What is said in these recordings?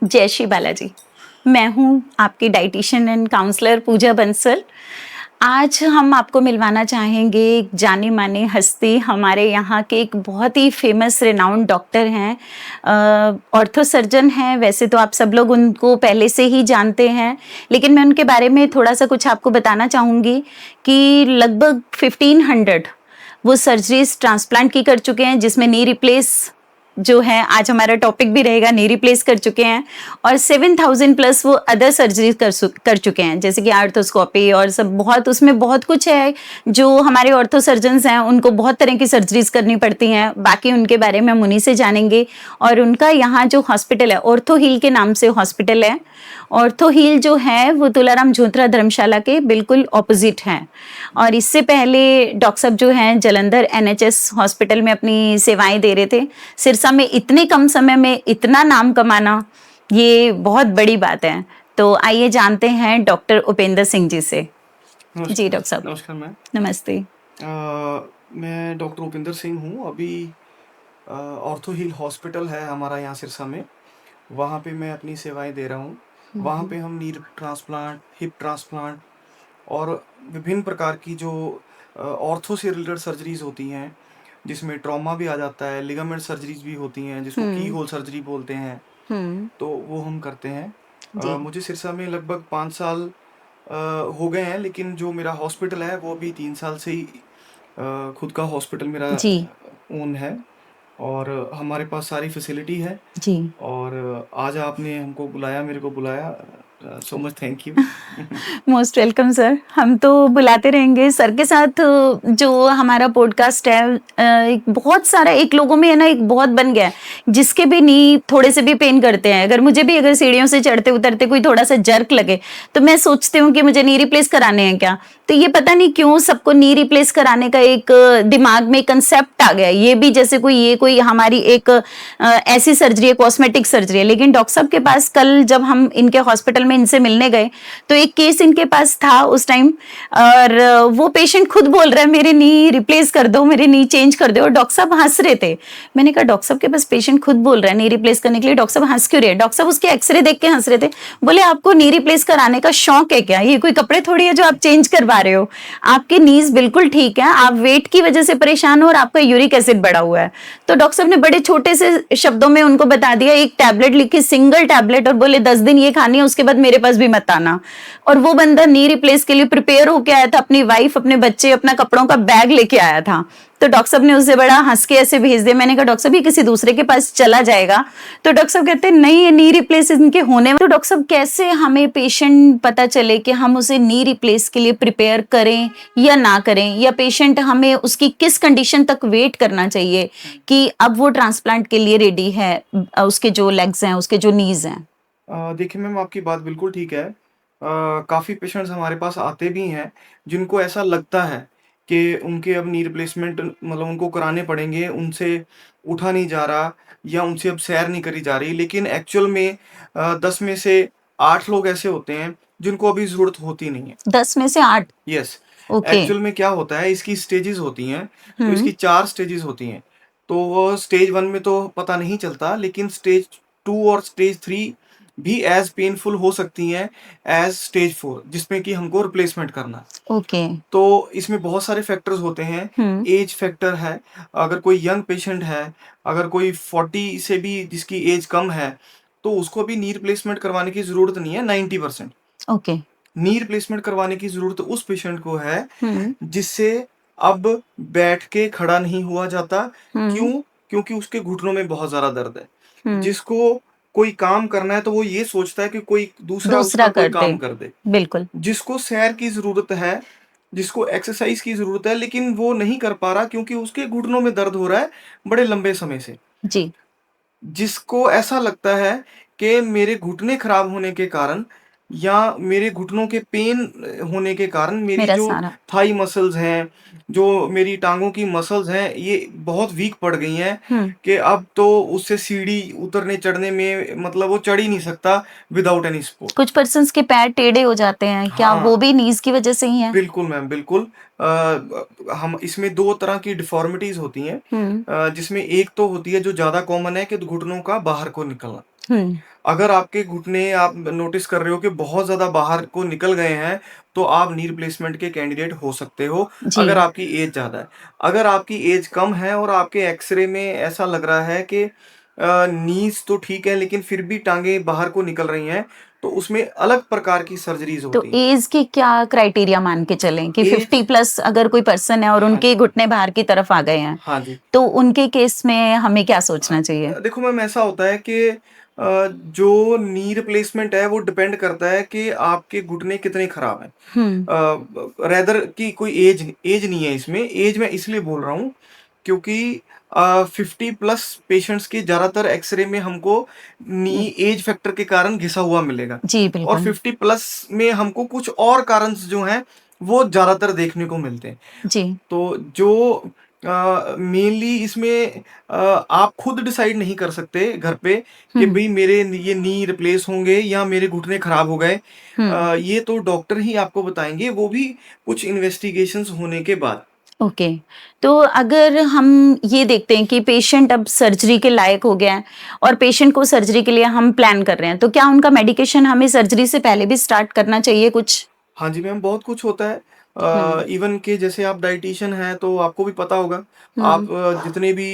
जय श्री बालाजी। मैं हूँ आपकी डाइटिशियन एंड काउंसलर पूजा बंसल। आज हम आपको मिलवाना चाहेंगे एक जानी मानी हस्ती, हमारे यहाँ के एक बहुत ही फेमस रिनाउंड डॉक्टर हैं, ऑर्थो सर्जन हैं। वैसे तो आप सब लोग उनको पहले से ही जानते हैं, लेकिन मैं उनके बारे में थोड़ा सा कुछ आपको बताना चाहूँगी कि लगभग 1500 वो सर्जरीज ट्रांसप्लांट की कर चुके हैं, जिसमें नी रिप्लेस जो है आज हमारा टॉपिक भी रहेगा, नी रिप्लेस कर चुके हैं, और 7000 प्लस वो अदर सर्जरी कर चुके हैं, जैसे कि आर्थोस्कोपी और सब। बहुत उसमें बहुत कुछ है जो हमारे ऑर्थो सर्जन्स हैं उनको बहुत तरह की सर्जरीज करनी पड़ती हैं। बाकी उनके बारे में हम उन्हीं से जानेंगे। और उनका यहाँ जो हॉस्पिटल है, ऑर्थो हील के नाम से हॉस्पिटल है। ऑर्थो हील जो है वो तुलाराम झोंतरा धर्मशाला के बिल्कुल ऑपोजिट है। और इससे पहले डॉक्टर साहब जो हैं जलंधर NHS हॉस्पिटल में अपनी सेवाएं दे रहे थे। सिरसा में इतने कम समय में इतना नाम कमाना, ये बहुत बड़ी बात है। तो आइए जानते हैं डॉक्टर उपेंद्र सिंह जी से। जी डॉक्टर साहब। नमस्कार मैम। नमस्ते। मैं डॉक्टर उपेंद्र सिंह हूँ। अभी ऑर्थो हील हॉस्पिटल है हमारा यहाँ सिरसा में, वहाँ पे मैं अपनी सेवाएं दे रहा हूँ। वहाँ पे हम नी ट्रांसप्लांट, हिप ट्रांसप्लांट और विभिन्न प्रकार की जो ऑर्थो से रिलेटेड सर्जरीज होती हैं, जिसमें ट्रॉमा भी आ जाता है, लिगामेंट सर्जरीज भी होती हैं, जिसको की होल सर्जरी बोलते हैं, तो वो हम करते हैं। मुझे सिरसा में लगभग 5 साल हो गए हैं, लेकिन जो मेरा हॉस्पिटल है वो अभी 3 साल से ही खुद का हॉस्पिटल मेरा जी ओन है, और हमारे पास सारी फैसिलिटी है। जी। और आज आपने हमको बुलाया, मेरे को बुलाया, so much thank you. Most welcome sir. हम तो बुलाते रहेंगे सर के साथ। जो हमारा पॉडकास्ट है, एक बहुत सारा एक लोगों में है ना, एक बहुत बन गया है, जिसके भी नी थोड़े से भी पेन करते हैं। अगर मुझे भी अगर सीढ़ियों से चढ़ते उतरते कोई थोड़ा सा जर्क लगे तो मैं सोचती हूँ कि मुझे नी रिप्लेस कराने हैं क्या। तो ये पता नहीं क्यों सबको नी रिप्लेस कराने का एक दिमाग में कंसेप्ट आ गया। ये भी जैसे कोई हमारी एक ऐसी सर्जरी है, कॉस्मेटिक सर्जरी है। लेकिन डॉक्टर साहब के पास कल जब हम इनके हॉस्पिटल में इनसे मिलने गए तो एक केस इनके पास था उस टाइम, और वो पेशेंट खुद बोल रहा है मेरे नी रिप्लेस कर दो, मेरे नी चेंज कर दो। और डॉक्टर साहब हंस रहे थे। मैंने कहा डॉक्टर साहब के पास पेशेंट खुद बोल रहा है नी रिप्लेस करने के लिए, डॉक्टर साहब हंस क्यों रहे? डॉक्टर साहब उसके एक्सरे देख के हंस रहे थे। बोले आपको नी रिप्लेस कराने का शौक है क्या? ये कोई कपड़े थोड़ी है जो आप चेंज करवा रहे हो। आपके नीज बिल्कुल ठीक है, आप वेट की वजह से परेशान हो और आपका यूरिक एसिड बढ़ा हुआ है। तो डॉक्टर साहब ने बड़े छोटे से शब्दों में उनको बता दिया, एक टैबलेट लिखी, सिंगल टैबलेट, और बोले 10 दिन ये खानी है, उसके बाद मेरे पास भी मत आना। और वो बंदा नी रिप्लेस के लिए प्रिपेयर होके आया था, अपनी वाइफ, अपने बच्चे, अपना कपड़ों का बैग लेके आया था। तो डॉक्टर साहब ने उसे बड़ा हंस के ऐसे भेज दिया। मैंने कहा डॉक्टर साहब ये किसी दूसरे के पास चला जाएगा। तो डॉक्टर साहब कहते हैं नहीं, ये नी रिप्लेस इनके होने। तो डॉक्टर साहब कैसे हमें पेशेंट पता चले कि हम उसे नी रिप्लेस के लिए प्रिपेयर करें या ना करें, या पेशेंट हमें उसकी किस कंडीशन तक वेट करना चाहिए कि अब वो ट्रांसप्लांट के लिए रेडी है, उसके जो लेग्स हैं, उसके जो नीज हैं? देखिए मैम, आपकी बात बिल्कुल ठीक है। काफ़ी पेशेंट्स हमारे पास आते भी हैं जिनको ऐसा लगता है कि उनके अब नी रिप्लेसमेंट मतलब उनको कराने पड़ेंगे, उनसे उठा नहीं जा रहा या उनसे अब सैर नहीं करी जा रही। लेकिन एक्चुअल में 10 में से 8 लोग ऐसे होते हैं जिनको अभी ज़रूरत होती नहीं है। 10 में से 8? यस। ओके। एक्चुअल में क्या होता है, इसकी स्टेजेस होती हैं। तो हम्म। इसकी 4 स्टेजेस होती हैं। तो वो स्टेज 1 में तो पता नहीं चलता, लेकिन स्टेज 2 और स्टेज 3 भी एज पेनफुल हो सकती हैं एज स्टेज 4, जिसमें कि हमको रिप्लेसमेंट करना है। ओके। तो इसमें बहुत सारे फैक्टर्स होते हैं। एज फैक्टर है, अगर कोई यंग पेशेंट है, अगर कोई 40 से भी जिसकी एज कम है, तो उसको भी नी रिप्लेसमेंट करवाने की जरूरत नहीं है। 90% ओके। नी रिप्लेसमेंट करवाने की जरूरत उस पेशेंट को है हम्म। जिससे अब बैठ के खड़ा नहीं हुआ जाता। हम्म। क्यों? क्योंकि उसके घुटनों में बहुत ज्यादा दर्द है। हम्म। जिसको कोई काम करना है तो वो ये सोचता है कि कोई दूसरा दूसरा उसका कोई कर दे। काम कर दे। बिल्कुल। जिसको सैर की जरूरत है, जिसको एक्सरसाइज की जरूरत है, लेकिन वो नहीं कर पा रहा क्योंकि उसके घुटनों में दर्द हो रहा है बड़े लंबे समय से। जी। जिसको ऐसा लगता है कि मेरे घुटने खराब होने के कारण या मेरे घुटनों के पेन होने के कारण मेरी मेरा जो सारा। थाई मसल्स हैं, जो मेरी टांगों की मसल्स हैं, ये बहुत वीक पड़ गई हैं हम्म। कि अब तो उससे सीढ़ी उतरने चढ़ने में मतलब वो चढ़ ही नहीं सकता विदाउट एनी सपोर्ट। कुछ पर्सन्स के पैर टेढ़े हो जाते हैं, क्या वो हाँ, भी नीज की वजह से ही है? बिल्कुल मैम, बिल्कुल। हम इसमें 2 तरह की डिफ़ॉर्मिटीज़ होती हैं। हम्म। जिसमें एक तो होती है जो ज़्यादा कॉमन है कि घुटनों का बाहर को निकलना। हम्म। अगर आपके घुटने आप नोटिस कर रहे हो कि बहुत ज़्यादा बाहर को निकल गए हैं, तो आप नी रिप्लेसमेंट के कैंडिडेट हो सकते हो, अगर जी, आपकी एज ज़्यादा है। अगर आपकी एज कम है और आपके एक्स-रे में ऐसा लग रहा है कि नीज़ तो ठीक है लेकिन फिर भी टाँगें बाहर को निकल रही हैं, तो उसमें अलग प्रकार की सर्जरीज़ तो होती हैं। एज की क्या क्राइटेरिया मान के चलें कि एज 50 प्लस अगर कोई पर्सन है और हाँ, उनके घुटने बाहर की तरफ आ गए हैं, हाँ जी। तो उनके केस में हमें क्या सोचना चाहिए? देखो मैम ऐसा होता है कि जो नी रिप्लेसमेंट है वो डिपेंड करता है कि आपके घुटने कितने खराब हैं। हुँ, रेदर कि कोई एज एज नहीं है इसमें, एज मैं इसलिए बोल रहा हूँ क्योंकि 50 प्लस पेशेंट्स के ज़्यादातर एक्स-रे में हमको नी एज फैक्टर के कारण घिसा हुआ मिलेगा जी और बिल्कुल। 50 प्लस में हमको कुछ और कारण जो हैं वो ज़्यादातर देखने को मिलते हैं। जी, तो जो मेनली इसमें आप खुद डिसाइड नहीं कर सकते घर पे कि हुँ, भई मेरे ये नी रिप्लेस होंगे या मेरे घुटने खराब हो गए। हुँ, ये तो डॉक्टर ही आपको बताएँगे, वो भी कुछ इन्वेस्टिगेशंस होने के बाद। ओके। तो अगर हम ये देखते हैं कि पेशेंट अब सर्जरी के लायक हो गया है और पेशेंट को सर्जरी के लिए हम प्लान कर रहे हैं, तो क्या उनका मेडिकेशन हमें सर्जरी से पहले भी स्टार्ट करना चाहिए कुछ? हाँ जी मैम, बहुत कुछ होता है। हुँ, इवन कि जैसे आप डायटीशियन हैं तो आपको भी पता होगा। आप हुँ, जितने भी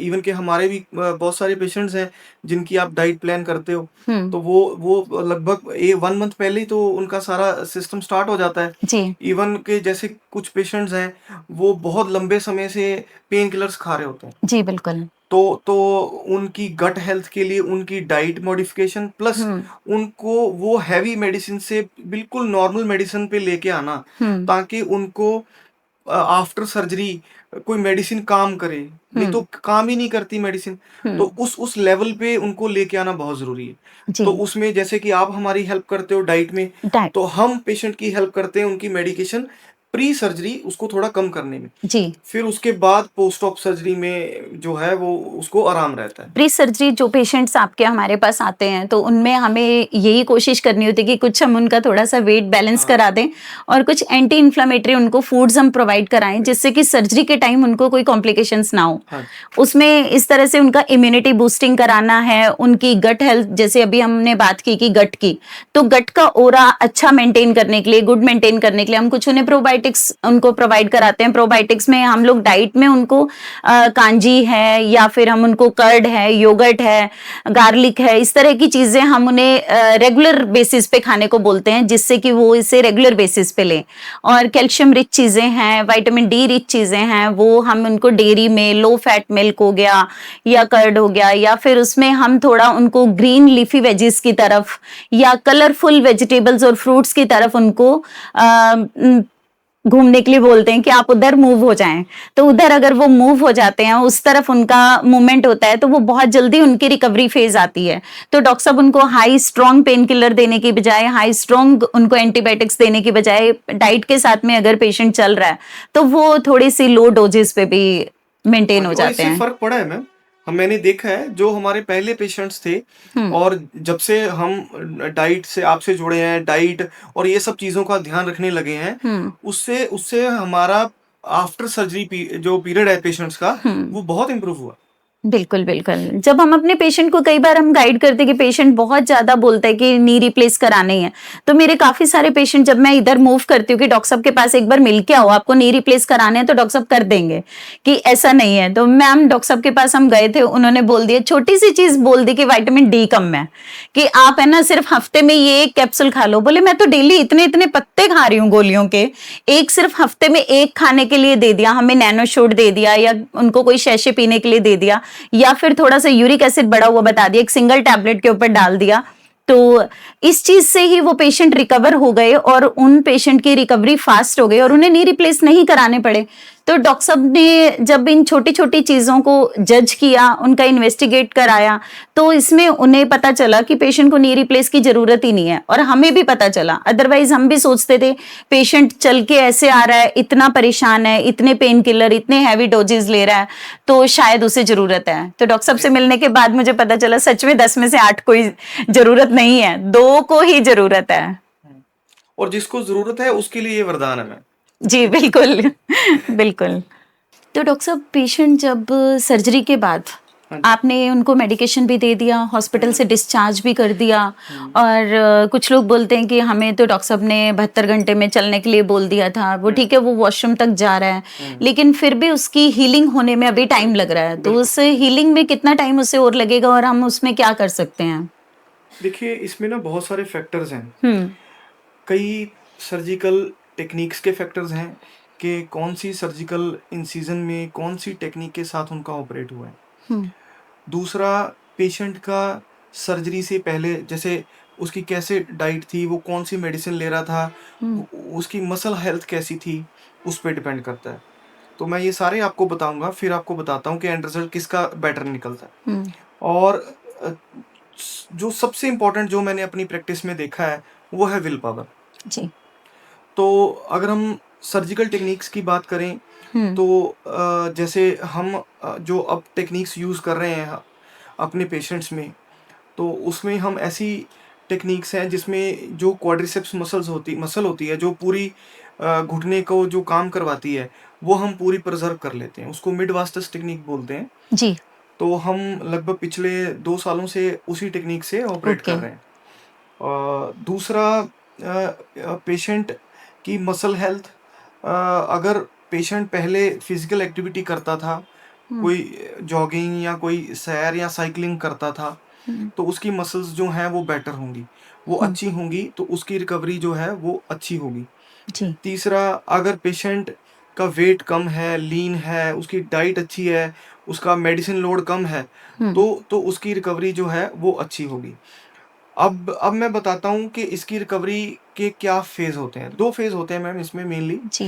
इवन कि हमारे भी बहुत सारे पेशेंट्स हैं जिनकी आप डाइट प्लान करते हो। हुँ, तो वो लगभग 1 मंथ पहले ही तो उनका सारा सिस्टम स्टार्ट हो जाता है। जी, इवन कि जैसे कुछ पेशेंट्स हैं वो बहुत लंबे समय से पेन किलर्स खा रहे होते हैं। जी बिल्कुल। तो उनकी गट हेल्थ के लिए उनकी डाइट मॉडिफिकेशन प्लस हुँ, उनको वो हैवी मेडिसिन से बिल्कुल नॉर्मल मेडिसिन पे लेके आना हुँ, ताकि उनको आफ्टर सर्जरी कोई मेडिसिन काम करे, नहीं तो हुँ, काम ही नहीं करती मेडिसिन। तो हुँ, उस लेवल पे उनको लेके आना बहुत ज़रूरी है। तो जी, उसमें जैसे कि आप हमारी हेल्प करते हो डाइट में, डाइ तो हम पेशेंट की हेल्प करते हैं उनकी मेडिकेशन प्री सर्जरी उसको थोड़ा कम करने में। जी। फिर उसके बाद पोस्ट ऑप सर्जरी में जो है वो उसको आराम रहता है। प्री सर्जरी जो पेशेंट्स आपके हमारे पास आते हैं तो उनमें हमें यही कोशिश करनी होती है कि कुछ हम उनका थोड़ा-सा वेट बैलेंस हाँ, करा दें और कुछ एंटी इन्फ्लेमेटरी उनको फूड्स हम प्रोवाइड कराएँ राइट। जिससे कि सर्जरी के टाइम उनको कोई कॉम्प्लिकेशंस ना हो। हाँ, उसमें इस तरह से उनका इम्यूनिटी बूस्टिंग कराना है, उनकी गट हेल्थ जैसे अभी हमने बात की कि गट की, तो गट का ओरा अच्छा मेंटेन करने के लिए, गुड मेंटेन करने के लिए हम कुछ उन्हें प्रोबायोटिक्स उनको प्रोवाइड कराते हैं। प्रोबायोटिक्स में हम लोग डाइट में उनको कांजी है या फिर हम उनको कर्ड है, योगर्ट है, गार्लिक है, इस तरह की चीज़ें हम उन्हें रेगुलर बेसिस पे खाने को बोलते हैं जिससे कि वो इसे रेगुलर बेसिस पे लें। और कैल्शियम रिच चीज़ें हैं, विटामिन डी रिच चीज़ें हैं, वो हम उनको डेयरी में लो फैट मिल्क हो गया या कर्ड हो गया या फिर उसमें हम थोड़ा उनको ग्रीन लीफी वेजिस की तरफ या कलरफुल वेजिटेबल्स और फ्रूट्स की तरफ उनको घूमने के लिए बोलते हैं कि आप उधर मूव हो जाएं। तो उधर अगर वो मूव हो जाते हैं, उस तरफ उनका मूवमेंट होता है तो वो बहुत जल्दी उनकी रिकवरी फेज आती है। तो डॉक्टर साहब उनको हाई स्ट्रॉन्ग पेन किलर देने की बजाय, हाई स्ट्रॉन्ग उनको एंटीबायोटिक्स देने की बजाय डाइट के साथ में अगर पेशेंट चल रहा है तो वो थोड़ी सी लो डोजेस पे भी हाँ मेंटेन जी, हो और जाते इससे हैं। फ़र्क पड़ा है मैम। मैंने देखा है जो हमारे पहले पेशेंट्स थे हुँ, और जब से हम डाइट से आपसे जुड़े हैं, डाइट और ये सब चीज़ों का ध्यान रखने लगे हैं, हुँ, उससे उससे हमारा आफ्टर सर्जरी जो पीरियड है पेशेंट्स का, हुँ। वो बहुत इम्प्रूव हुआ। बिल्कुल, बिल्कुल। जब हम अपने पेशेंट को कई बार हम गाइड करते हैं कि पेशेंट बहुत ज़्यादा बोलता है कि नी रिप्लेस करानी है, तो मेरे काफ़ी सारे पेशेंट जब मैं इधर मूव करती हूँ कि डॉक्टर साहब के पास एक बार मिल के आओ, आपको नी रिप्लेस कराने हैं तो डॉक्टर साहब कर देंगे, कि ऐसा नहीं है। तो मैम डॉक्टर साहब के पास हम गए थे, उन्होंने बोल दिया छोटी-सी चीज़ बोल दी कि विटामिन डी कम है, कि आप है ना सिर्फ़ हफ्ते में ये 1 कैप्सूल खा लो। बोले मैं तो डेली इतने-इतने पत्ते खा रही हूँ गोलियों के, एक सिर्फ़ हफ्ते में 1 खाने के लिए दे दिया, हमें नैनोशूट दे दिया या उनको कोई शैशे पीने के लिए दे दिया। या फिर थोड़ा सा यूरिक एसिड बढ़ा हुआ बता दिया, एक सिंगल टैबलेट के ऊपर डाल दिया। तो इस चीज से ही वो पेशेंट रिकवर हो गए और उन पेशेंट की रिकवरी फास्ट हो गई और उन्हें नी रिप्लेस नहीं कराने पड़े। तो डॉक्टर साहब ने जब इन छोटी-छोटी चीज़ों को जज किया, उनका इन्वेस्टिगेट कराया, तो इसमें उन्हें पता चला कि पेशेंट को नी रिप्लेस की ज़रूरत ही नहीं है और हमें भी पता चला। अदरवाइज़ हम भी सोचते थे, पेशेंट चल के ऐसे आ रहा है, इतना परेशान है, इतने पेन किलर, इतने हेवी डोजेज़ ले रहा है, तो शायद उसे ज़रूरत है। तो डॉक्टर साहब से जी। मिलने के बाद मुझे पता चला सच में 10 में से 8 को ही ज़रूरत नहीं है, 2 को ही ज़रूरत है। हुँ। और जिसको ज़रूरत है उसके लिए ये वरदान है मैम। जी, बिल्कुल, बिल्कुल। तो डॉक्टर साहब पेशेंट जब सर्जरी के बाद हाँ जी। आपने उनको मेडिकेशन भी दे दिया, हॉस्पिटल से डिस्चार्ज भी कर दिया, और कुछ लोग बोलते हैं कि हमें तो डॉक्टर साहब ने 72 घंटे में चलने के लिए बोल दिया था। वो ठीक है, वो वॉशरूम तक जा रहा है, लेकिन फिर भी उसकी हीलिंग होने में अभी टाइम लग रहा है। तो बिल्कुल। उस हीलिंग में कितना टाइम उसे और लगेगा, और हम उसमें क्या कर सकते हैं? देखिए, इसमें ना बहुत सारे फैक्टर्स हैं। हुँ, कई सर्जिकल टेक्निक्स के फैक्टर्स हैं कि कौन-सी सर्जिकल इंसिजन में कौन-सी टेक्निक के साथ उनका ऑपरेट हुआ है। हुँ, दूसरा, पेशेंट का सर्जरी से पहले जैसे उसकी कैसे डाइट थी, वो कौन-सी मेडिसिन ले रहा था, हुँ, उसकी मसल हेल्थ कैसी थी, उस पे डिपेंड करता है। तो मैं ये सारे आपको बताऊँगा, फिर आपको बताता हूँ कि एंड रिज़ल्ट किसका बेटर निकलता है। हुँ, और अ, जो सबसे इम्पोर्टेंट जो मैंने अपनी प्रैक्टिस में देखा है, वो है विल पावर। जी, तो अगर हम सर्जिकल टेक्निक्स की बात करें, हुँ, तो जैसे हम जो अब टेक्निक्स यूज़ कर रहे हैं अपने पेशेंट्स में, तो उसमें हम ऐसी टेक्निक्स हैं जिसमें जो क्वाड्रिसेप्स मसल होती है, जो पूरी घुटने को जो काम करवाती है, वो हम पूरी प्रिज़र्व कर लेते हैं। उसको मिड वास्टस टेक्निक बोलते हैं। जी, तो हम लगभग पिछले 2 सालों से उसी टेक्निक से ऑपरेट ओके, कर रहे हैं। दूसरा, पेशेंट की मसल हेल्थ, अगर पेशेंट पहले फिजिकल एक्टिविटी करता था, हुँ, कोई जॉगिंग या कोई सैर या साइकिलिंग करता था, हुँ, तो उसकी मसल्स जो हैं वो बेटर होंगी, वो हुँ, अच्छी होंगी, तो उसकी रिकवरी जो है वो अच्छी होगी। जी, तीसरा, अगर पेशेंट का वेट कम है, लीन है, उसकी डाइट अच्छी है, उसका मेडिसिन लोड कम है, हुँ, तो उसकी रिकवरी जो है वो अच्छी होगी। अब मैं बताता हूँ कि इसकी रिकवरी के क्या फ़ेज़ होते हैं। 2 फ़ेज़ होते हैं मैम इसमें मेनली। जी,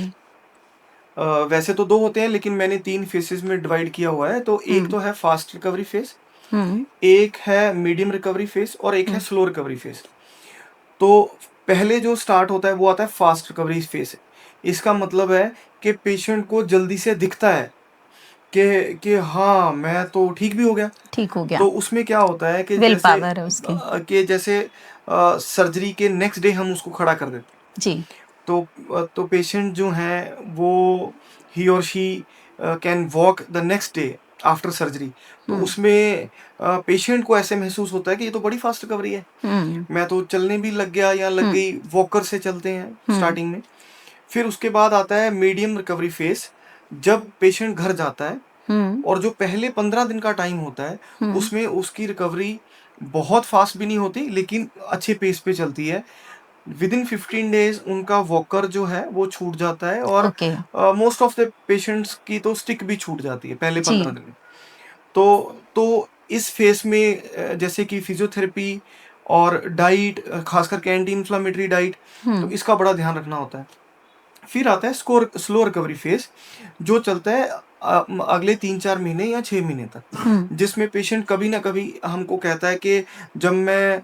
वैसे तो 2 होते हैं, लेकिन मैंने 3 फ़ेज़ेज़ में डिवाइड किया हुआ है। तो एक हुँ, तो है फ़ास्ट रिकवरी फ़ेज़, हुँ, एक है मीडियम रिकवरी फ़ेज़ और एक है हुँ, स्लो रिकवरी फ़ेज़। तो पहले जो स्टार्ट होता है वो आता है फ़ास्ट रिकवरी फ़ेज़। इसका मतलब है कि पेशेंट को जल्दी से दिखता है कि हाँ, मैं तो ठीक भी हो गया। ठीक हो गया, तो उसमें क्या होता है कि विल जैसे पावर है उसकी। सर्जरी के नेक्स्ट डे हम उसको खड़ा कर देते हैं। जी, तो पेशेंट जो हैं वो ही और she can walk the next day after surgery. तो हुँ, उसमें पेशेंट को ऐसे महसूस होता है कि ये तो बड़ी फास्ट रिकवरी है। हुँ, मैं तो चलने भी लग गया या लग हुँ, गई, वॉकर से चलते हैं हुँ, स्टार्टिंग में। फिर उसके बाद आता है मीडियम रिकवरी फेज़, जब पेशेंट घर जाता है हुँ, और जो पहले 15 दिन का टाइम होता है, हुँ, उसमें उसकी रिकवरी बहुत फास्ट भी नहीं होती, लेकिन अच्छे पेस पे चलती है। विदिन 15 डेज़ उनका वॉकर जो है वो छूट जाता है और okay, most of the patients की तो स्टिक भी छूट जाती है पहले 15 जी, दिन में। तो इस फेज़ में जैसे कि फिज़ियोथेरेपी और डाइट, ख़ासकर के एंटी इन्फ्लेमेटरी डाइट, तो हुँ, इसका बड़ा ध्यान रखना होता है। फिर आता है स्लो रिकवरी फेज़, जो चलता है अगले 3-4 महीने या 6 महीने तक। हुँ, जिसमें पेशेंट कभी न कभी हमको कहता है कि जब मैं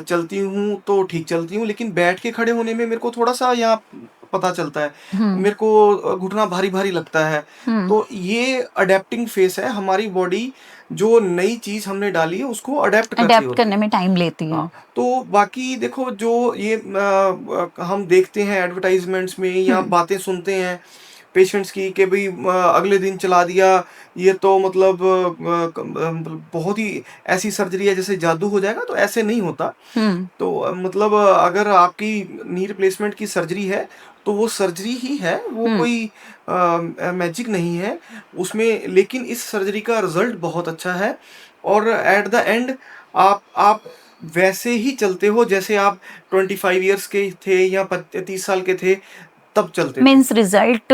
चलती हूँ तो ठीक चलती हूँ, लेकिन बैठ के खड़े होने में मेरे को थोड़ा-सा यहाँ पता चलता है। हुँ, मेरे को घुटना भारी-भारी लगता है। हुँ, तो ये अडैप्टिंग फेज़ है, हमारी बॉडी जो नई चीज़ हमने डाली है उसको अडैप्ट कर रही अडैप्ट होती करने है। में टाइम लेती है। हाँ, तो बाकी देखो जो ये हम देखते हैं एडवर्टाइज़मेंट्स में या हुँ, बातें सुनते हैं पेशेंट्स की कि भई अगले दिन चला दिया, ये तो मतलब मतलब बहुत ही ऐसी सर्जरी है जैसे जादू हो जाएगा, तो ऐसे नहीं होता। हुँ, तो मतलब अगर आपकी नी रिप्लेसमेंट की सर्जरी है, तो वो सर्जरी ही है, वो हुँ, कोई मैजिक नहीं है उसमें, लेकिन इस सर्जरी का रिज़ल्ट बहुत अच्छा है और एट द एंड आप वैसे ही चलते हो जैसे आप 25 इयर्स के थे या 30 साल के थे, तब चलते थे। मीन्स रिजल्ट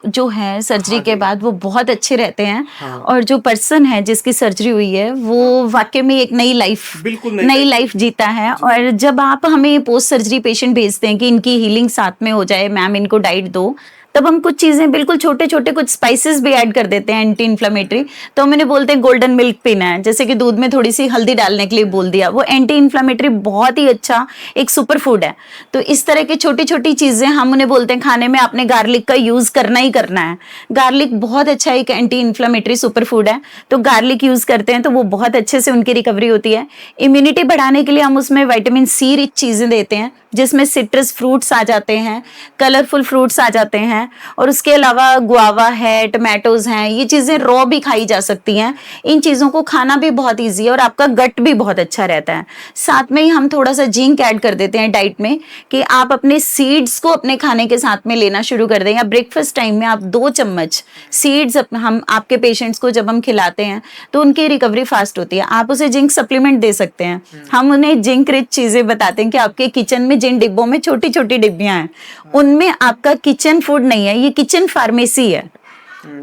जो है सर्जरी हाँ के जी, बाद वो बहुत अच्छे रहते हैं, हाँ। और जो पर्सन है जिसकी सर्जरी हुई है वो वाकई में एक बिल्कुल नई नई लाइफ लाइफ जीते। जीता है। जी, और जब आप हमें पोस्ट सर्जरी पेशेंट भेजते हैं कि इनकी हीलिंग साथ में हो जाए, मैम इनको डाइट दो, तब हम कुछ चीजें बिल्कुल छोटे छोटे कुछ स्पाइसेस भी ऐड कर देते हैं एंटी इन्फ्लेमेटरी। तो मैंने बोलते हैं गोल्डन मिल्क पीना है, जैसे कि दूध में थोड़ी सी हल्दी डालने के लिए बोल दिया, वो एंटी इन्फ्लेमेटरी बहुत ही अच्छा एक सुपर फूड है। तो इस तरह की छोटी छोटी चीजें हम उन्हें बोलते हैं खाने में आपने गार्लिक का यूज करना ही करना है। गार्लिक बहुत अच्छा एक एंटी इन्फ्लेमेटरी सुपर फूड है, तो गार्लिक यूज करते हैं तो वो बहुत अच्छे से उनकी रिकवरी होती है। इम्यूनिटी बढ़ाने के लिए हम उसमें विटामिन सी रिच चीजें देते हैं, जिसमें सिट्रस फ्रूट्स आ जाते हैं, कलरफुल फ्रूट्स आ जाते हैं, और उसके अलावा गुआवा है, टमाटोज हैं, ये चीज़ें रॉ भी खाई जा सकती हैं। इन चीज़ों को खाना भी बहुत ईजी है और आपका गट भी बहुत अच्छा रहता है। साथ में ही हम थोड़ा सा जिंक ऐड कर देते हैं डाइट में, कि आप अपने सीड्स को अपने खाने के साथ में लेना शुरू कर दें, या ब्रेकफास्ट टाइम में आप 2 चम्मच सीड्स हम आपके पेशेंट्स को जब हम खिलाते हैं तो उनकी रिकवरी फास्ट होती है। आप उसे जिंक सप्लीमेंट दे सकते हैं। हम उन्हें जिंक रिच चीजें बताते हैं कि आपके किचन में जिन डिब्बों में छोटी छोटी डिब्बियां हैं, उनमें आपका किचन फूड नहीं है, ये किचन फार्मेसी है।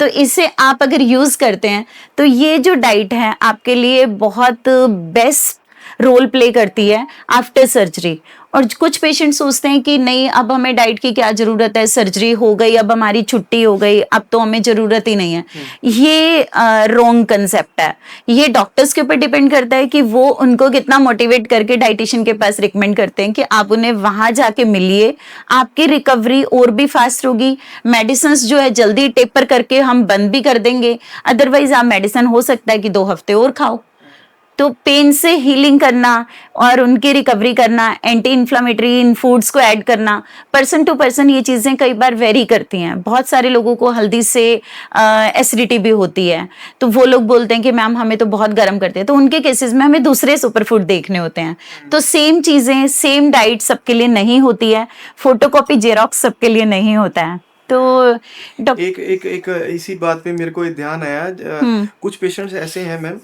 तो इसे आप अगर यूज करते हैं तो ये जो डाइट है आपके लिए बहुत बेस्ट रोल प्ले करती है आफ्टर सर्जरी। और कुछ पेशेंट सोचते हैं कि नहीं, अब हमें डाइट की क्या जरूरत है, सर्जरी हो गई, अब हमारी छुट्टी हो गई, अब तो हमें जरूरत ही नहीं है। ये रॉन्ग कंसेप्ट है। ये डॉक्टर्स के ऊपर डिपेंड करता है कि वो उनको कितना मोटिवेट करके डाइटिशियन के पास रिकमेंड करते हैं कि आप उन्हें वहां जाके मिलिए, आपकी रिकवरी और भी फास्ट होगी। मेडिसिन जो है जल्दी टेपर करके हम बंद भी कर देंगे, अदरवाइज आप मेडिसिन हो सकता है कि 2 हफ्ते और खाओ। तो पेन से हीलिंग करना और उनकी रिकवरी करना, एंटी इन्फ्लामेटरी इन फूड्स को ऐड करना, पर्सन टू पर्सन ये चीज़ें कई बार वेरी करती हैं। बहुत सारे लोगों को हल्दी से एसिडिटी भी होती है, तो वो लोग बोलते हैं कि मैम हमें तो बहुत गर्म करते हैं, तो उनके केसेस में हमें दूसरे सुपर फूड देखने होते हैं। तो सेम चीज़ें, सेम डाइट सबके लिए नहीं होती है, फोटोकॉपी जेरोक्स सबके लिए नहीं होता है। तो एक इसी बात पे मेरे को ध्यान आया, कुछ पेशेंट्स ऐसे हैं मैम,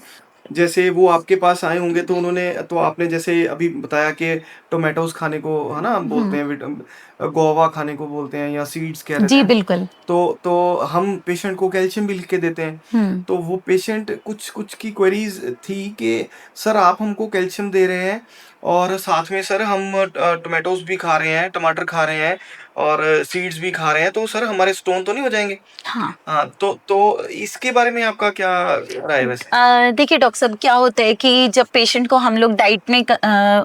जैसे वो आपके पास आए होंगे तो उन्होंने, तो आपने जैसे अभी बताया कि टोमेटोज खाने को, है ना, हम बोलते हैं, गोवा खाने को बोलते हैं, या सीड्स कह रहे जी हैं। बिल्कुल। तो हम पेशेंट को कैल्शियम भी लिख के देते हैं। तो वो पेशेंट कुछ की क्वेरीज थी कि सर आप हमको कैल्शियम दे रहे हैं और साथ में सर हम टोमेटोज भी खा रहे हैं, टमाटर खा रहे हैं और सीड्स भी खा रहे हैं, तो सर हमारे स्टोन तो नहीं हो जाएंगे? हाँ, हाँ, तो इसके बारे में आपका क्या राय है वैसे? देखिए डॉक्टर साहब, क्या होता है कि जब पेशेंट को हम लोग डाइट में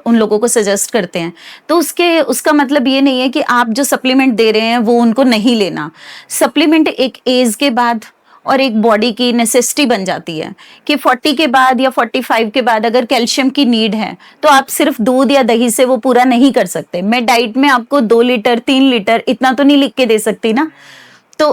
उन लोगों को सजेस्ट करते हैं, तो उसका मतलब ये नहीं है कि आप जो सप्लीमेंट दे रहे हैं वो उनको नहीं लेना। सप्लीमेंट एक एज के बाद और एक बॉडी की नेसेसिटी बन जाती है कि 40 के बाद या 45 के बाद अगर कैल्शियम की नीड है तो आप सिर्फ दूध या दही से वो पूरा नहीं कर सकते। मैं डाइट में आपको 2 लीटर 3 लीटर इतना तो नहीं लिख के दे सकती ना। तो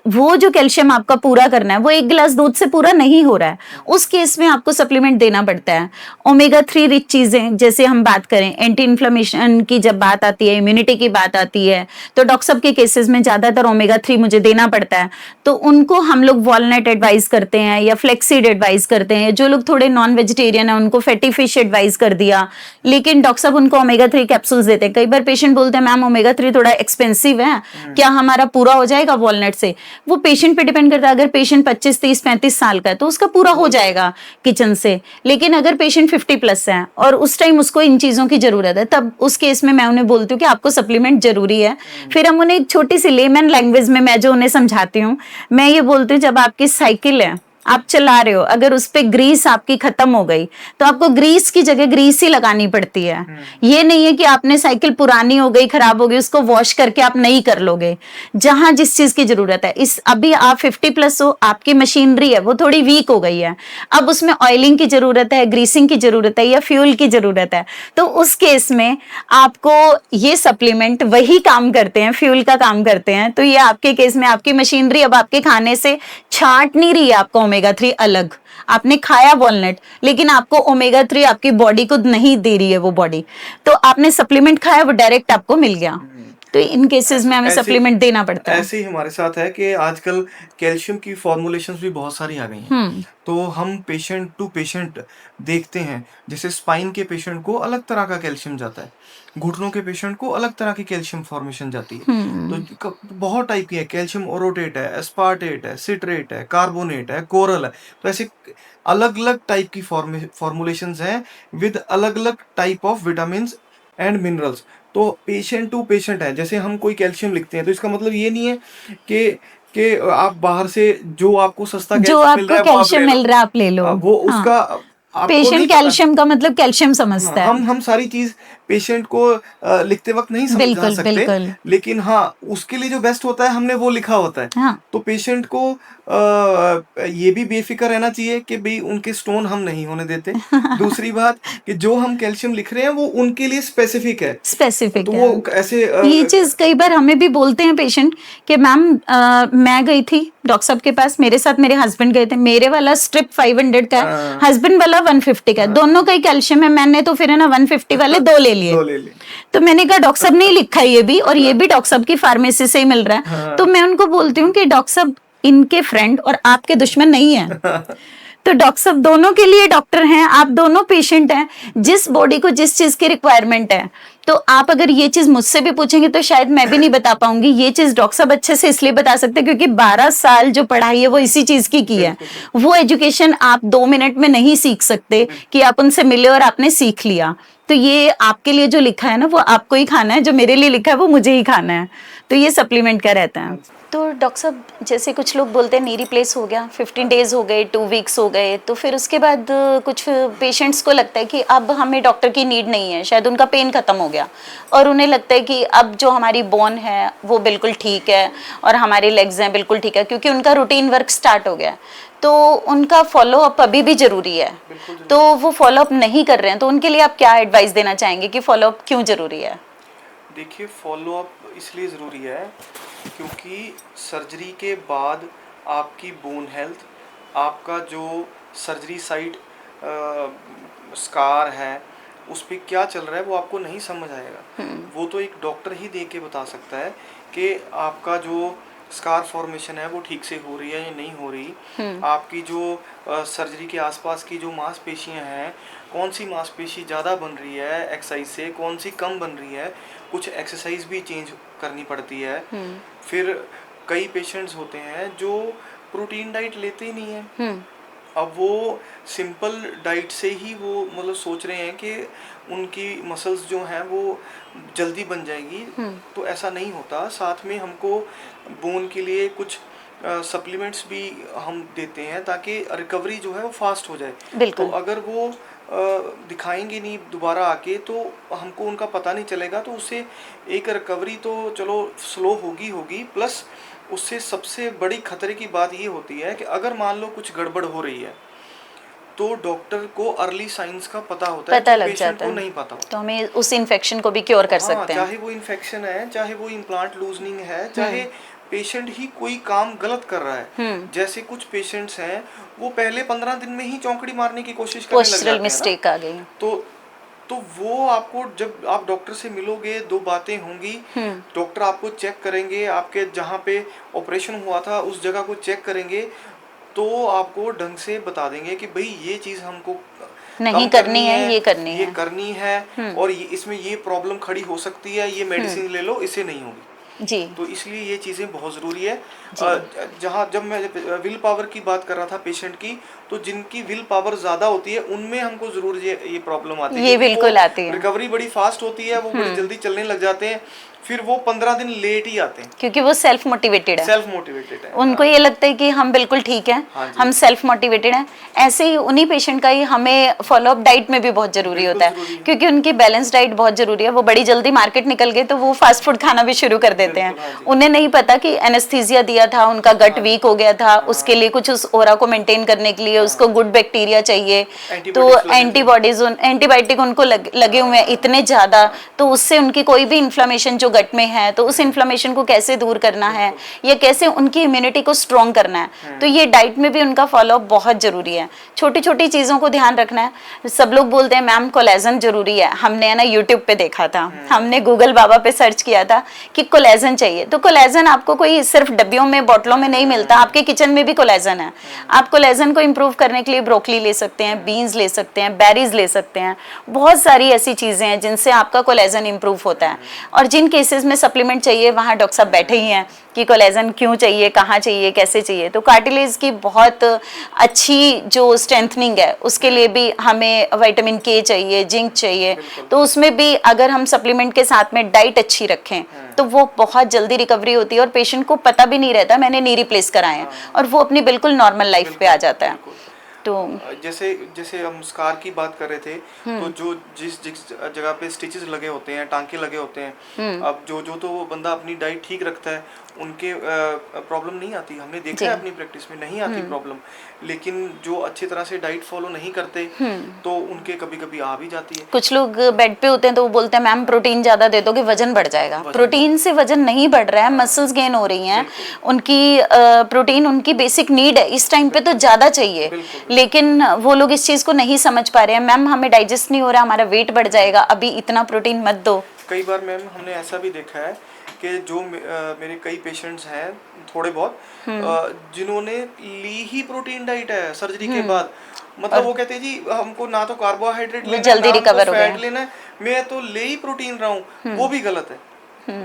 वो जो कैल्शियम आपका पूरा करना है वो 1 गिलास दूध से पूरा नहीं हो रहा है, उस केस में आपको सप्लीमेंट देना पड़ता है। ओमेगा 3 रिच चीजें, जैसे हम बात करें एंटी इन्फ्लेमेशन की जब बात आती है, इम्यूनिटी की बात आती है, तो डॉक्टर साहब के केसेस में ज्यादातर ओमेगा 3 मुझे देना पड़ता है। तो उनको हम लोग वॉलनट एडवाइस करते हैं या फ्लेक्सीड एडवाइस करते हैं। जो लोग थोड़े नॉन वेजिटेरियन है उनको फैटी फिश एडवाइस कर दिया, लेकिन डॉक्टर साहब उनको ओमेगा 3 कैप्सूल्स देते हैं। कई बार पेशेंट बोलते हैं मैम ओमेगा 3 थोड़ा एक्सपेंसिव है, क्या हमारा पूरा हो जाएगा वॉलनट से? वो पेशेंट पे डिपेंड करता है। अगर पेशेंट 25 30 35 साल का है तो उसका पूरा हो जाएगा किचन से, लेकिन अगर पेशेंट 50 प्लस है और उस टाइम उसको इन चीजों की जरूरत है, तब उस केस में मैं उन्हें बोलती हूँ कि आपको सप्लीमेंट जरूरी है। फिर हम उन्हें एक छोटी सी लेमन लैंग्वेज में मैं जो उन्हें समझाती हूँ, मैं ये बोलती हूँ जब आपकी साइकिल है आप चला रहे हो, अगर उस पे ग्रीस आपकी खत्म हो गई तो आपको ग्रीस की जगह ग्रीस ही लगानी पड़ती है। ये नहीं है कि आपने साइकिल पुरानी हो गई, खराब हो गई, उसको वॉश करके आप नहीं कर लोगे। जहां जिस चीज की जरूरत है, इस अभी आप 50 प्लस हो, आपकी मशीनरी है वो थोड़ी वीक हो गई है, अब उसमें ऑयलिंग की जरूरत है, ग्रीसिंग की जरूरत है या फ्यूल की जरूरत है, तो उस केस में आपको ये सप्लीमेंट वही काम करते हैं, फ्यूल का काम करते हैं। तो ये आपके केस में आपकी मशीनरी अब आपके खाने से छाट नहीं रही है आपका ओमेगा 3 अलग। आपने खाया वॉलनट, लेकिन आपको ओमेगा 3 आपकी बॉडी को नहीं दे रही है वो बॉडी, तो आपने सप्लीमेंट खाया वो डायरेक्ट आपको मिल गया। तो इन केसेस में हमें सप्लीमेंट देना पड़ता है। ऐसे ही हमारे साथ है कि आजकल कैल्शियम की फॉर्मुलेशंस भी बहुत सारी आ गई हैं। तो हम पेशेंट टू पेशेंट देखते हैं, जैसे स्पाइन के पेशेंट को अलग तरह का कैल्शियम जाता है, घुटनों के पेशेंट को अलग तरह की कैल्शियम फॉर्मेशन जाती है। तो बहुत टाइप की है, कैल्शियम ओरोटेट है, एस्पार्टेट है, सिट्रेट है, कार्बोनेट है, कोरल है। तो ऐसे अलग अलग टाइप की फॉर्मुलेशंस हैं विद अलग अलग type of vitamin and minerals. तो पेशेंट टू पेशेंट है। जैसे हम कोई कैल्शियम लिखते हैं तो इसका मतलब ये नहीं है कि आप बाहर से जो आपको सस्ता जो आपको कैल्शियम मिल रहा है आप ले लो, वो उसका आपको नहीं पेशेंट पता। कैल्शियम का मतलब कैल्शियम समझता है। हम सारी चीज पेशेंट को लिखते वक्त नहीं समझा बिल्कुल सकते, बिल्कुल लेकिन हाँ उसके लिए जो बेस्ट होता है हमने वो लिखा होता है। हाँ तो पेशेंट को ये भी बेफिक्र रहना चाहिए कि भाई उनके स्टोन हम नहीं होने देते। दूसरी बात कि जो हम कैल्शियम लिख रहे हैं वो उनके लिए स्पेसिफिक है, स्पेसिफिक तो है। वो ऐसे ये चीज कई बार हमें भी बोलते हैं पेशेंट कि मैम मैं गई थी डॉक्टर साहब के पास, मेरे साथ मेरे हस्बैंड गए थे, मेरे वाला स्ट्रिप 500 का है, हाँ, हस्बैंड वाला 150 का है, दोनों का ही कैल्शियम है, मैंने तो फिर है ना 150 वाले दो ले लिए। दो ले ले। तो मैंने कहा डॉक्टर साहब ने लिखा है ये भी, और ये भी डॉक्टर साहब की फार्मेसी से ही मिल रहा है। हाँ। तो मैं उनको बोलती हूँ कि डॉक्टर साहब इनके फ्रेंड और आपके दुश्मन नहीं है, तो डॉक्टर साहब दोनों के लिए डॉक्टर हैं, आप दोनों पेशेंट हैं, जिस बॉडी को जिस चीज की रिक्वायरमेंट है। तो आप अगर ये चीज मुझसे भी पूछेंगे तो शायद मैं भी नहीं बता पाऊंगी, ये चीज डॉक्टर साहब अच्छे से इसलिए बता सकते हैं क्योंकि 12 साल जो पढ़ाई है वो इसी चीज की है। वो एजुकेशन आप 2 मिनट में नहीं सीख सकते कि आप उनसे मिले और आपने सीख लिया। तो ये आपके लिए जो लिखा है ना वो आपको ही खाना है, जो मेरे लिए लिखा है वो मुझे ही खाना है, तो ये सप्लीमेंट का रहता है। तो डॉक्टर साहब जैसे कुछ लोग बोलते हैं नी रिप्लेस हो गया, 15 डेज हो गए, 2 वीक्स हो गए, तो फिर उसके बाद कुछ पेशेंट्स को लगता है कि अब हमें डॉक्टर की नीड नहीं है, शायद उनका पेन खत्म हो गया और उन्हें लगता है कि अब जो हमारी बोन है वो बिल्कुल ठीक है और हमारे लेग्स हैं बिल्कुल ठीक है, क्योंकि उनका रूटीन वर्क स्टार्ट हो गया है। तो उनका फॉलो अप अभी भी जरूरी है, तो वो फॉलो अप नहीं कर रहे हैं, तो उनके लिए आप क्या एडवाइस देना चाहेंगे कि फॉलो अप क्यों जरूरी है? देखिए फॉलो अप इसलिए ज़रूरी है क्योंकि सर्जरी के बाद आपकी बोन हेल्थ, आपका जो सर्जरी साइट स्कार है उस पर क्या चल रहा है वो आपको नहीं समझ आएगा। वो तो एक डॉक्टर ही देख के बता सकता है कि आपका जो स्कार फॉर्मेशन है वो ठीक से हो रही है या नहीं हो रही। आपकी जो सर्जरी के आसपास की जो मांसपेशियां हैं, कौन सी मांसपेशी ज़्यादा बन रही है एक्सरसाइज से, कौन सी कम बन रही है, कुछ एक्सरसाइज भी चेंज करनी पड़ती है। फिर कई पेशेंट्स होते हैं जो प्रोटीन डाइट लेते ही नहीं है, अब वो सिंपल डाइट से ही वो मतलब सोच रहे हैं कि उनकी मसल्स जो हैं वो जल्दी बन जाएगी, तो ऐसा नहीं होता। साथ में हमको बोन के लिए कुछ सप्लीमेंट्स भी हम देते हैं ताकि रिकवरी जो है वो फास्ट हो जाए। तो अगर वो दिखाएंगे नहीं दोबारा आके तो हमको उनका पता नहीं चलेगा, तो उससे एक रिकवरी तो चलो स्लो होगी, प्लस उससे सबसे बड़ी खतरे की बात ये होती है कि अगर मान लो कुछ गड़बड़ हो रही है तो डॉक्टर को अर्ली साइंस का पता होता है, लग पेशेंट जाता को है, नहीं पता होता। तो हमें उस इन्फेक्शन को भी क्योर कर सकते हैं। चाहे वो इन्फेक्शन है, चाहे वो इम्प्लांट लूजनिंग है, चाहे पेशेंट ही कोई काम गलत कर रहा है। जैसे कुछ पेशेंट्स हैं वो पहले 15 दिन में ही चौंकड़ी मारने की कोशिश करने लग जाते हैं, मिस्टेक आ गई। तो वो आपको जब आप डॉक्टर से मिलोगे दो बातें होंगी। डॉक्टर आपको चेक करेंगे, आपके जहाँ पे ऑपरेशन हुआ था उस जगह को चेक करेंगे, तो आपको ढंग से बता देंगे कि भाई ये चीज़ हमको नहीं करनी है, ये करनी है और ये इसमें ये प्रॉब्लम खड़ी हो सकती है, ये मेडिसिन ले लो, इससे नहीं होगी जी। तो इसलिए ये चीज़ें बहुत ज़रूरी है। जब मैं विल पावर की बात कर रहा था पेशेंट की, तो जिनकी विल पावर ज़्यादा होती है उनमें हमको ज़रूर ये प्रॉब्लम आती है, ये बिल्कुल आती है। रिकवरी बड़ी फास्ट होती है, वो बड़ी जल्दी चलने लग जाते हैं, फिर वो 15 दिन लेट ही आते हैं क्योंकि वो सेल्फ मोटिवेटेड है। उनको ये लगता है कि हम बिल्कुल ठीक है, हम सेल्फ मोटिवेटेड हैं। ऐसे ही उन्हीं पेशेंट का ही हमें फॉलो अप डाइट में भी बहुत जरूरी होता है, क्योंकि उनकी बैलेंस डाइट बहुत जरूरी है। वो बड़ी जल्दी मार्केट निकल गए तो वो फास्ट फूड खाना भी शुरू कर देते हैं। उन्हें नहीं पता कि एनेस्थीसिया दिया था, उनका गट वीक हो गया था, उसके लिए कुछ उस ओरा को मेंटेन करने के लिए उसको गुड बैक्टीरिया चाहिए, तो एंटीबायोटिक उनको लगे हुए हैं इतने ज्यादा, तो उससे उनकी कोई भी इन्फ्लेमेशन जो गट में है तो उस इन्फ्लेमेशन को कैसे दूर करना है या कैसे उनकी इम्यूनिटी को स्ट्रॉन्ग करना है, तो ये डाइट में भी उनका फॉलोअप बहुत जरूरी है। छोटी छोटी चीजों को ध्यान रखना है। सब लोग बोलते हैं मैम कोलेजन जरूरी है, हमने है ना यूट्यूब पे देखा था, हमने गूगल बाबा पे सर्च किया था कि कोलेजन चाहिए, तो कोलेजन आपको कोई सिर्फ डब्बियों में बोतलों में नहीं मिलता, आपके किचन में भी कोलेजन है। आप कोलेजन को इम्प्रूव करने के लिए ब्रोकली ले सकते हैं, बीन्स ले सकते हैं, बेरीज ले सकते हैं, बहुत सारी ऐसी चीजें हैं जिनसे आपका कोलेजन इम्प्रूव होता है। और जिन केसेस में सप्लीमेंट चाहिए वहाँ डॉक्टर साहब बैठे ही हैं कि कोलेजन क्यों चाहिए, कहाँ चाहिए, कैसे चाहिए। तो कार्टिलेज की बहुत अच्छी जो स्ट्रेंथनिंग है उसके लिए भी हमें विटामिन के चाहिए, जिंक चाहिए, तो उसमें भी अगर हम सप्लीमेंट के साथ में डाइट अच्छी रखें तो वो बहुत जल्दी रिकवरी होती है और पेशेंट को पता भी नहीं रहता मैंने नी रिप्लेस कराए हैं और वो अपनी बिल्कुल नॉर्मल लाइफ पे आ जाता है। तो जैसे जैसे हम स्कार की बात कर रहे थे, तो जो जिस जिस जगह पे स्टिचेस लगे होते हैं, टांके लगे होते हैं, अब जो जो तो वो बंदा अपनी डाइट ठीक रखता है, उनके प्रॉब्लम नहीं आती। हमने देखा है अपनी प्रैक्टिस में नहीं आती प्रॉब्लम। लेकिन जो अच्छी तरह से डाइट फॉलो नहीं करते तो उनके कभी कभी आ भी जाती है। कुछ लोग बेड पे होते हैं तो वो बोलते हैं मैम प्रोटीन ज्यादा दे दोगे वजन बढ़ जाएगा। प्रोटीन से वजन नहीं बढ़ रहा है, मसल्स गेन हो रही हैं। उनकी प्रोटीन उनकी बेसिक नीड है, इस टाइम पे तो ज्यादा चाहिए, लेकिन वो लोग इस चीज को नहीं समझ पा रहे हैं। मैम हमें डाइजेस्ट नहीं हो रहा, हमारा वेट बढ़ जाएगा, अभी इतना प्रोटीन मत दो। कई बार मैम हमने ऐसा भी देखा है कि जो मेरे कई पेशेंट्स हैं थोड़े बहुत, जिन्होंने ली ही प्रोटीन डाइट है सर्जरी के बाद, मतलब वो कहते हैं जी हमको ना तो कार्बोहाइड्रेट लेना है, जल्दी ना रिकवर हमको हो गए। फैट लेना है, मैं तो ले ही प्रोटीन रहा हूँ। वो भी गलत है,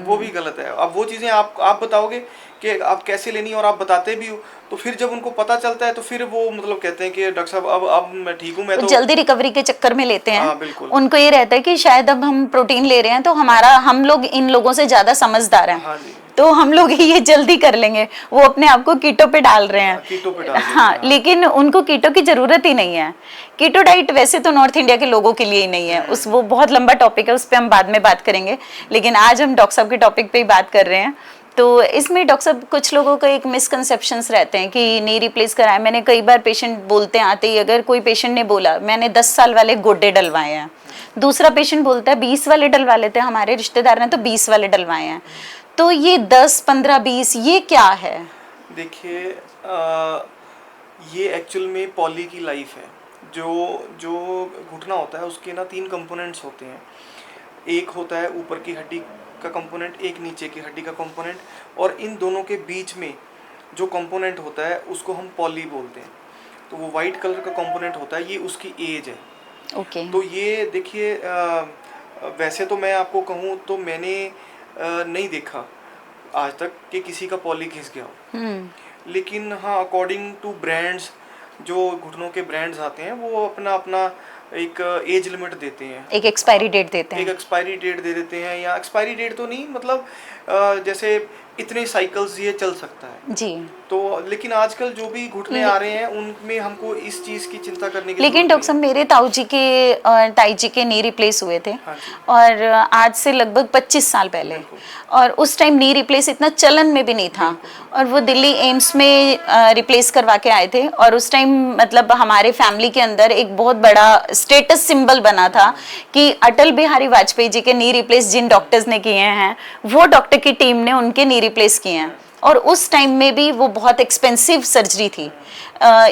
वो भी गलत है। अब वो चीजें आप बताओगे कि आप कैसे लेनी है और आप बताते भी हो, तो फिर जब उनको पता चलता है तो फिर वो मतलब कहते हैं कि डॉक्टर साहब अब मैं ठीक हूँ, मैं तो जल्दी रिकवरी के चक्कर में लेते हैं। हाँ बिल्कुल। उनको ये रहता है कि शायद अब हम प्रोटीन ले रहे हैं तो हम लोग इन लोगों से ज्यादा समझदार हैं, हाँ जी, तो हम लोग ये जल्दी कर लेंगे। वो अपने आप को कीटो पे डाल रहे हैं। कीटो पे डाल देते हैं, हाँ, लेकिन उनको कीटो की जरूरत ही नहीं है। कीटो डाइट वैसे तो नॉर्थ इंडिया के लोगों के लिए ही नहीं है, वो बहुत लंबा टॉपिक है, उस पर हम बाद में बात करेंगे। लेकिन आज हम डॉक्टर साहब के टॉपिक पे ही बात कर रहे हैं। तो इसमें डॉक्टर साहब कुछ लोगों का एक मिसकंसेप्शंस रहते हैं कि नी रिप्लेस कराया। मैंने कई बार पेशेंट बोलते हैं आते ही, अगर कोई पेशेंट ने बोला मैंने 10 साल वाले गोड्डे डलवाए हैं, दूसरा पेशेंट बोलता है 20 वाले डलवा लेते हैं, हमारे रिश्तेदार ने तो 20 वाले डलवाए हैं। तो ये 10, 15, 20 ये क्या है? देखिए ये एक्चुअल में पॉली की लाइफ है। जो जो घुटना होता है उसके ना 3 कंपोनेंट्स होते हैं। एक होता है ऊपर की हड्डी का कंपोनेंट, एक नीचे की हड्डी का कंपोनेंट, और इन दोनों के बीच में जो कंपोनेंट होता है उसको हम पॉली बोलते हैं। तो वो वाइट कलर का कंपोनेंट होता है, ये उसकी एज है। ओके। तो ये देखिए वैसे तो मैं आपको कहूँ तो मैंने नहीं देखा आज तक कि किसी का पॉली घिस गया हो। लेकिन हाँ, अकॉर्डिंग टू ब्रांड्स, जो घुटनों के ब्रांड्स आते हैं वो अपना अपना एक एज लिमिट देते हैं, एक एक्सपायरी डेट देते हैं। एक एक्सपायरी डेट दे देते हैं, या एक्सपायरी डेट तो नहीं, मतलब जैसे इतने साइकिल्स ये चल सकता है जी। तो। लेकिन आजकल जो भी घुटने आ रहे हैं उनमें हमको इस चीज की चिंता करने की लेकिन डॉक्टर साहब मेरे ताऊ जी के नी रिप्लेस हुए थे। हाँ जी। और आज से लगभग 25 साल पहले, और उस टाइम नी रिप्लेस इतना चलन में भी नहीं था, और वो दिल्ली एम्स में रिप्लेस करवा के आए थे। और उस टाइम मतलब हमारे फैमिली के अंदर एक बहुत बड़ा स्टेटस सिंबल बना था कि अटल बिहारी वाजपेयी जी के नी रिप्लेस जिन डॉक्टर्स ने किए हैं, वो डॉक्टर की टीम ने उनके नी रिप्लेस किए हैं। और उस टाइम में भी वो बहुत एक्सपेंसिव सर्जरी थी,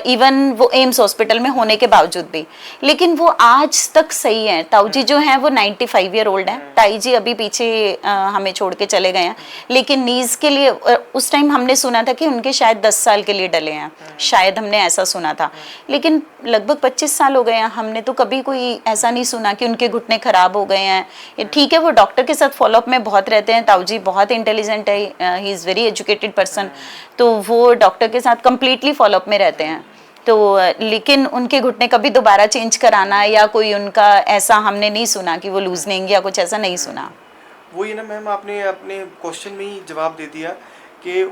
इवन वो एम्स हॉस्पिटल में होने के बावजूद भी। लेकिन वो आज तक सही है। ताऊ जी जो हैं वो 95 ईयर ओल्ड हैं। ताई जी अभी पीछे हमें छोड़ के चले गए हैं। लेकिन नीज के लिए उस टाइम हमने सुना था कि उनके शायद 10 साल के लिए डले हैं, शायद हमने ऐसा सुना था। लेकिन लगभग 25 साल हो गए हैं, हमने तो कभी कोई ऐसा नहीं सुना कि उनके घुटने खराब हो गए हैं। ठीक है, वो डॉक्टर के साथ फॉलोअप में बहुत रहते हैं। ताऊ जी बहुत इंटेलिजेंट है, he is very educated person, तो वो डॉक्टर के साथ कंप्लीटली फॉलोअप में रहते हैं। तो लेकिन उनके घुटने कभी दोबारा चेंज कराना या कोई उनका ऐसा हमने नहीं सुना कि वो लूजनिंग या कुछ ऐसा नहीं सुना। वो ये ना मैम, आपने अपने क्वेश्चन में ही जवाब दे दिया कि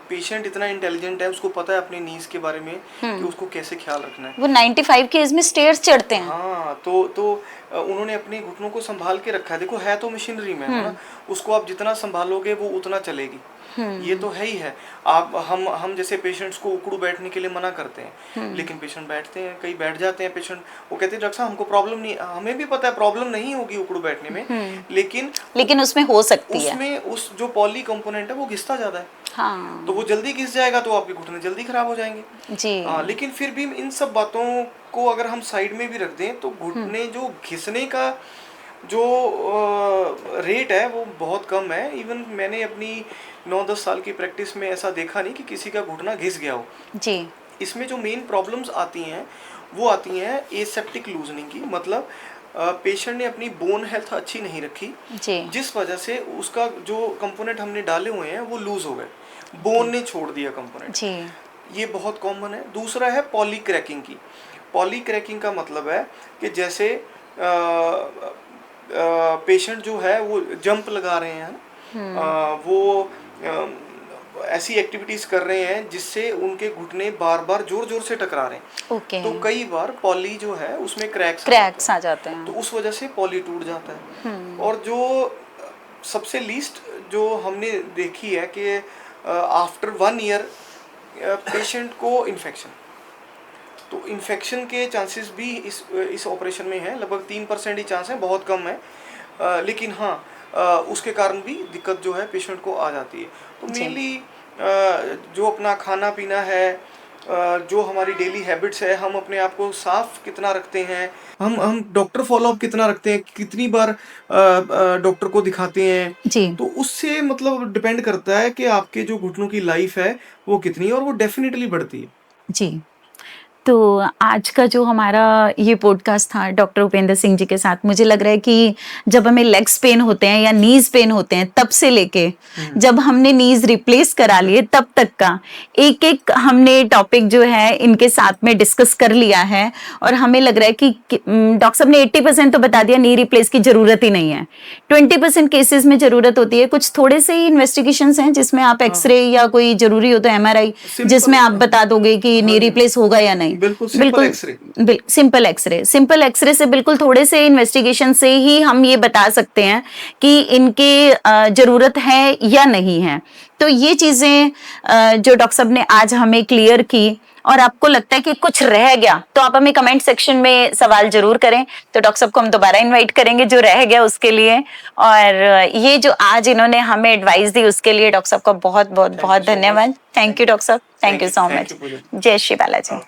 पेशेंट इतना इंटेलिजेंट है, उसको पता है अपने नीज के बारे में कि उसको कैसे ख्याल रखना है। वो 95 की एज में स्टेयर्स चढ़ते हैं। हाँ, तो उन्होंने अपने घुटनों को संभाल के रखा है। देखो है तो मशीनरी में है ना, उसको आप जितना संभालोगे वो उतना चलेगी। ये तो है ही है। आप हम जैसे पेशेंट्स को उकड़ू बैठने के लिए मना करते हैं, लेकिन पेशेंट बैठते हैं, कई बैठ जाते हैं पेशेंट, वो कहते हैं डॉक्टर साहब हमको प्रॉब्लम नहीं, हमें भी पता है प्रॉब्लम नहीं होगी उकड़ू बैठने में, लेकिन उसमें हो सकती है, उसमें उस जो पॉली कंपोनेंट है वो घिसता ज्यादा है। हाँ। तो वो जल्दी घिस जाएगा तो आपके घुटने जल्दी खराब हो जाएंगे जी। लेकिन फिर भी इन सब बातों को अगर हम साइड में भी रख दें तो घुटने जो घिसने का जो रेट है वो बहुत कम है। इवन मैंने अपनी 9-10 साल की प्रैक्टिस में ऐसा देखा नहीं कि किसी का घुटना घिस गया हो जी। इसमें जो मेन प्रॉब्लम्स आती हैं वो आती हैं एसेप्टिक लूजनिंग की, मतलब पेशेंट ने अपनी बोन हेल्थ अच्छी नहीं रखी जी। जिस वजह से उसका जो कंपोनेंट हमने डाले हुए हैं वो लूज हो गए, बोन ने छोड़ दिया कंपोनेंट जी। ये बहुत कॉमन है। दूसरा है पॉली क्रैकिंग की। पॉली क्रैकिंग का मतलब है कि जैसे पेशेंट जो है वो जंप लगा रहे हैं, वो ऐसी एक्टिविटीज कर रहे हैं जिससे उनके घुटने बार बार जोर जोर से टकरा रहे हैं। ओके। तो कई बार पॉली जो है उसमें क्रैक्स आ जाते तो हैं। उस वजह से पॉली टूट जाता है। और जो सबसे लीस्ट जो हमने देखी है कि आफ्टर 1 ईयर पेशेंट को इन्फेक्शन, तो इन्फेक्शन के चांसेस भी इस ऑपरेशन में है। लगभग 3% ही चांस है, बहुत कम है। लेकिन हाँ, उसके कारण भी दिक्कत जो है पेशेंट को आ जाती है। तो जी। मेनली जो अपना खाना पीना है, जो हमारी डेली हैबिट्स है, हम अपने आप को साफ कितना रखते हैं, हम डॉक्टर फॉलोअप कितना रखते हैं, कितनी बार डॉक्टर को दिखाते हैं, जी। तो उससे मतलब डिपेंड करता है कि आपके जो घुटनों की लाइफ है वो कितनी है, और वो डेफिनेटली बढ़ती है। जी। तो आज का जो हमारा ये पॉडकास्ट था डॉक्टर उपेंद्र सिंह जी के साथ, मुझे लग रहा है कि जब हमें लेग्स पेन होते हैं या नीज पेन होते हैं, तब से लेके जब हमने नीज रिप्लेस करा लिए तब तक का एक एक हमने टॉपिक जो है इनके साथ में डिस्कस कर लिया है। और हमें लग रहा है कि डॉक्टर साहब ने 80% तो बता दिया, नी रिप्लेस की जरूरत ही नहीं है। 20% केसेस में जरूरत होती है। कुछ थोड़े से ही इन्वेस्टिगेशंस हैं जिसमें आप एक्सरे या कोई जरूरी हो तो MRI, जिसमें आप बता दोगे कि नी रिप्लेस होगा या नहीं। बिल्कुल सिंपल एक्सरे, सिंपल एक्सरे से बिल्कुल थोड़े से इन्वेस्टिगेशन से ही हम ये बता सकते हैं कि इनके जरूरत है या नहीं है। तो ये चीजें जो डॉक्टर साहब ने आज हमें क्लियर की, और आपको लगता है कि कुछ रह गया तो आप हमें कमेंट सेक्शन में सवाल जरूर करें, तो डॉक्टर साहब को हम दोबारा इनवाइट करेंगे जो रह गया उसके लिए। और ये जो आज इन्होंने हमें एडवाइस दी उसके लिए डॉक्टर साहब का बहुत बहुत बहुत धन्यवाद। थैंक यू डॉक्टर साहब, थैंक यू सो मच। जय श्री बालाजी।